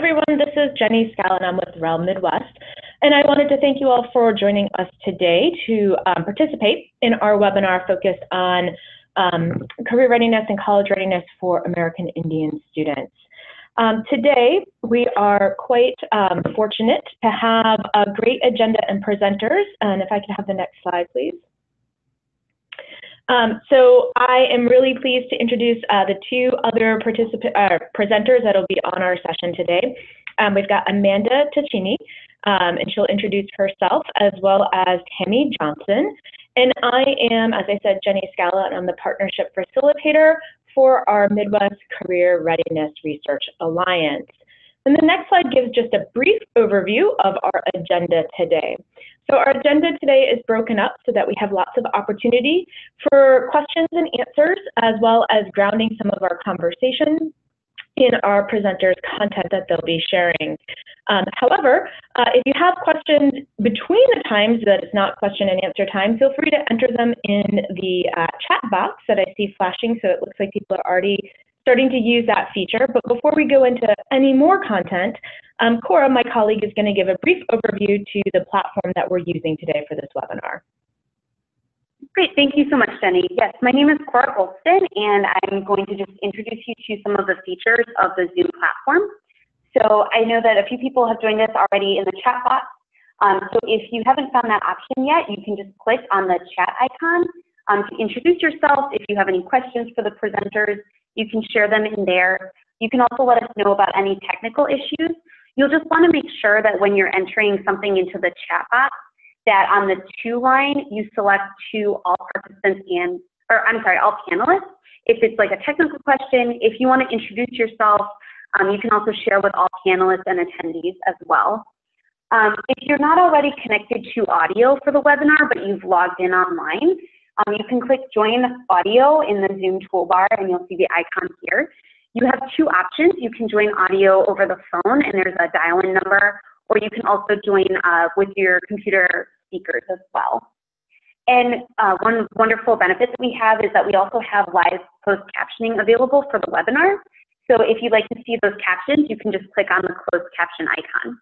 everyone, this is Jenny Scala and I'm with REL Midwest. And I wanted to thank you all for joining us today to participate in our webinar focused on career readiness and college readiness for American Indian students. Today, we are quite fortunate to have a great agenda and presenters. And if I could have the next slide, please. So I am really pleased to introduce the two other presenters that will be on our session today. We've got Amanda Ticini, and she'll introduce herself, as well as Tammy Johnson. And I am, as I said, Jenny Scala, and I'm the Partnership Facilitator for our Midwest Career Readiness Research Alliance. And the next slide gives just a brief overview of our agenda today. So our agenda today is broken up so that we have lots of opportunity for questions and answers, as well as grounding some of our conversation in our presenters' content that they'll be sharing. However, if you have questions between the times that it's not question and answer time, feel free to enter them in the chat box that I see flashing, so it looks like people are already starting to use that feature. But before we go into any more content, Cora, my colleague, is going to give a brief overview to the platform that we're using today for this webinar. Great, thank you so much, Jenny. Yes, my name is Cora Golston, and I'm going to just introduce you to some of the features of the Zoom platform. So I know that a few people have joined us already in the chat box. So if you haven't found that option yet, you can just click on the chat icon to introduce yourself. If you have any questions for the presenters, you can share them in there. You can also let us know about any technical issues. You'll just want to make sure that when you're entering something into the chat box, that on the to line, you select to all participants and, or I'm sorry, all panelists. If it's like a technical question, if you want to introduce yourself, you can also share with all panelists and attendees as well. If you're not already connected to audio for the webinar, but you've logged in online, you can click Join Audio in the Zoom toolbar, and you'll see the icon here. You have two options. You can join audio over the phone, and there's a dial-in number, or you can also join with your computer speakers as well. And one wonderful benefit that we have is that we also have live closed captioning available for the webinar. So if you'd like to see those captions, you can just click on the closed caption icon.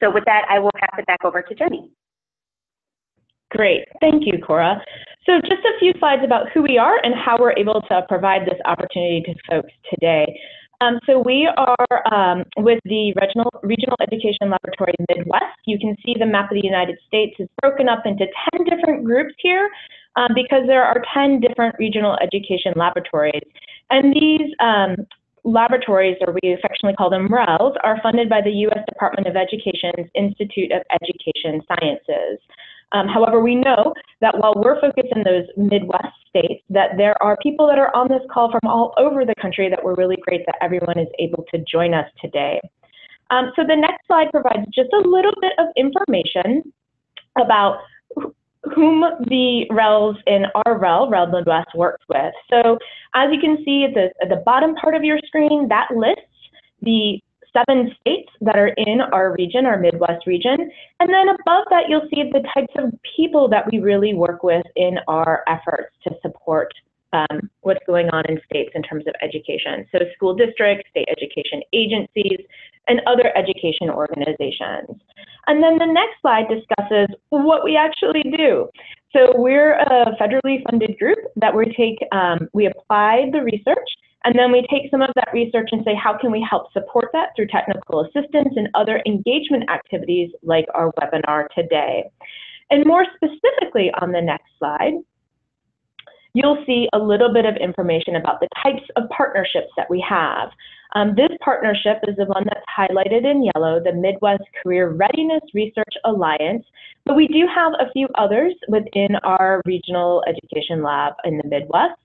So with that, I will pass it back over to Jenny. Great, thank you, Cora. So just a few slides about who we are and how we're able to provide this opportunity to folks today. So we are with the Regional Education Laboratory Midwest. You can see the map of the United States is broken up into 10 different groups here because there are 10 different regional education laboratories. And these laboratories, or we affectionately call them RELs, are funded by the U.S. Department of Education's Institute of Education Sciences. However, we know that while we're focused in those Midwest states, that there are people that are on this call from all over the country that we're really great that everyone is able to join us today. So the next slide provides just a little bit of information about whom the RELs in our REL Midwest works with. So as you can see at the bottom part of your screen, that lists the 7 states that are in our region, our Midwest region. And then above that, you'll see the types of people that we really work with in our efforts to support what's going on in states in terms of education. So school districts, state education agencies, and other education organizations. And then the next slide discusses what we actually do. So we're a federally funded group that we apply the research, and then we take some of that research and say, how can we help support that through technical assistance and other engagement activities like our webinar today. And more specifically on the next slide, you'll see a little bit of information about the types of partnerships that we have. This partnership is the one that's highlighted in yellow, the Midwest Career Readiness Research Alliance, but we do have a few others within our regional education lab in the Midwest.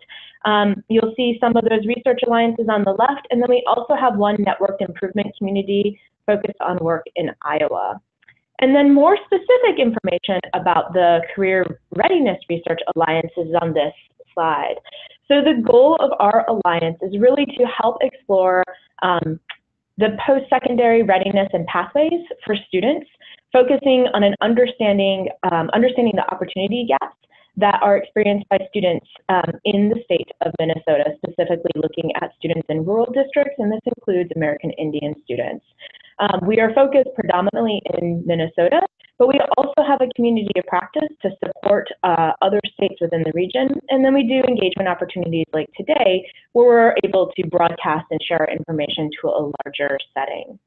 You'll see some of those research alliances on the left, and then we also have one networked improvement community focused on work in Iowa. And then more specific information about the Career Readiness Research Alliance is on this slide. So the goal of our alliance is really to help explore the post-secondary readiness and pathways for students, focusing on an understanding the opportunity gaps that are experienced by students in the state of Minnesota, specifically looking at students in rural districts, and this includes American Indian students. We are focused predominantly in Minnesota, but we also have a community of practice to support other states within the region. And then we do engagement opportunities like today, where we're able to broadcast and share information to a larger setting.